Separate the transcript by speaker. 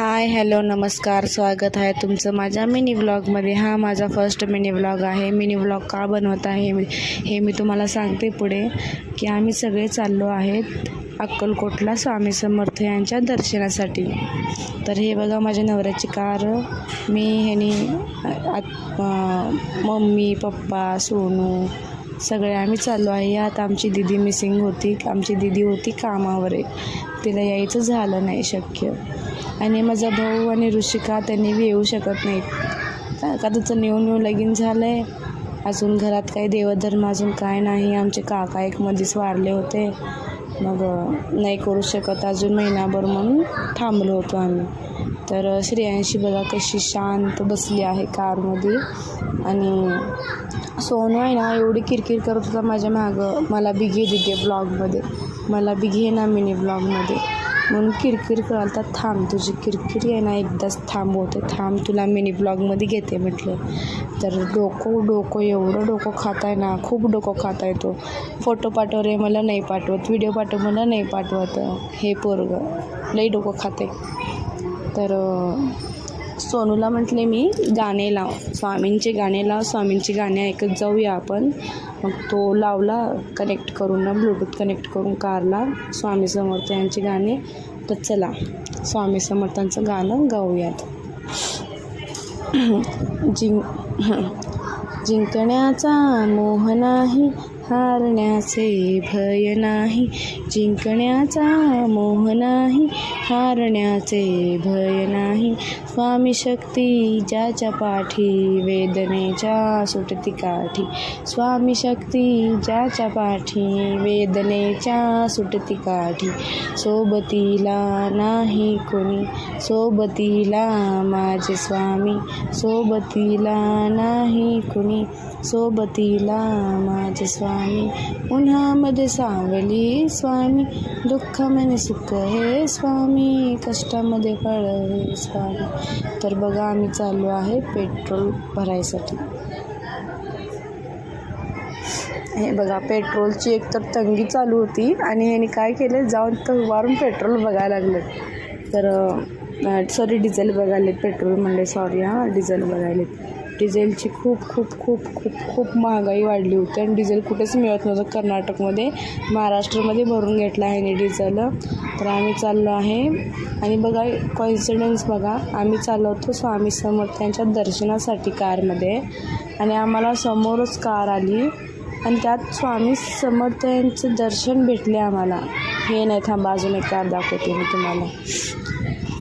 Speaker 1: Hi hello नमस्कार, स्वागत आहे तुमचं माझ्या मिनी व्लॉगमध्ये. हा माझा फर्स्ट मिनी व्लॉग आहे. मिनी व्लॉग का बनवत आहे हे मी तुम्हाला सांगते पुढे, की आम्ही सगळे चाललो आहेत अक्कलकोटला स्वामी समर्थ यांच्या दर्शनासाठी. तर हे बघा माझ्या नवऱ्याची कार, मी ह्यानी मम्मी पप्पा सोनू सगळे आम्ही चाललो आहे. यात आमची दिदी मिसिंग होती. आमची दिदी होती कामावर, तिला यायचं झालं नाही शक्य. आणि माझा भाऊ आणि ऋषिका त्यांनी बी येऊ शकत नाहीत का त्याचं नेऊ लगीन झालं आहे. अजून घरात काही देवधर्म अजून काय नाही. आमचे काका एक मध्येच वारले होते, मग नाही करू शकत अजून महिनाभर म्हणून थांबलो होतो आम्ही. तर श्रेयांशी बघा कशी शांत बसली आहे कारमध्ये. आणि सोनू आहे ना एवढी किरकिर करत होता माझ्या मागं, मला बी घे दिदे ब्लॉगमध्ये, मला बी घे ना मिनी ब्लॉगमध्ये म्हणून किरकिर करायला. थांब तुझी किरकिरी आहे ना एकदाच थांबवते, थांब तुला मिनी ब्लॉगमध्ये घेते म्हटलं. तर डोकं एवढं डोकं खात आहे ना, खूप डोकं खात आहे तो. फोटो पाठव रे मला नाही पाठवत, व्हिडिओ पाठव मला नाही पाठवत. हे पोरगं लई डोकं खाते. तर सोनूला म्हटले मी गाणे लाव, स्वामींचे गाणे लाव, स्वामींचे गाणे ऐकत जाऊया आपण. मग तो लावला कनेक्ट करून ना, ब्लूटूथ कनेक्ट करून कारला स्वामी समर्थ यांचे गाणे. तर चला स्वामी समर्थांचं गाणं गाऊयात. जिंकण्याचा मोह नाही, हारण्याचे भय नाही. जिंकण्याचा मोह नाही, हारण्याचे भय नाही. स्वामी शक्ती ज्याच्या पाठी, वेदनेच्या सुटती काठी. स्वामी शक्ती ज्याच्या पाठी, वेदनेच्या सुटती काठी. सोबतीला नाही कोणी, सोबतीला माझे स्वामी. सोबतीला नाही कोणी, सोबतीला माझे स्वामी. उन्हामध्ये सावली स्वामी, दुःखामध्ये सुख हे स्वामी, कष्टामध्ये फळ हे स्वामी. तर बघा आम्ही चाललो आहे पेट्रोल भरायसाठी. हे बघा पेट्रोलची एकतर तंगी चालू होती आणि ह्याने काय केलं, जाऊन तर उभारून पेट्रोल बघायला लागलं. तर डिझेल बघायला, पेट्रोल म्हणले सॉरी डिझेल बघायला. डिझेलची खूप खूप खूप खूप खूप महागाई वाढली होती आणि डिझेल कुठेच मिळत नव्हतं. कर्नाटकमध्ये, महाराष्ट्रामध्ये भरून घेतला आहे डिझेल. तर आम्ही चाललो आहे. आणि बघा कॉन्सिडन्स बघा, आम्ही चाललो होतो स्वामी समर्थ यांच्या दर्शनासाठी कारमध्ये, आणि आम्हाला समोरच कार आली आणि त्यात स्वामी समर्थ यांचं दर्शन भेटले आम्हाला. हे नाही थांबा, अजून एक कार दाखवते मी तुम्हाला.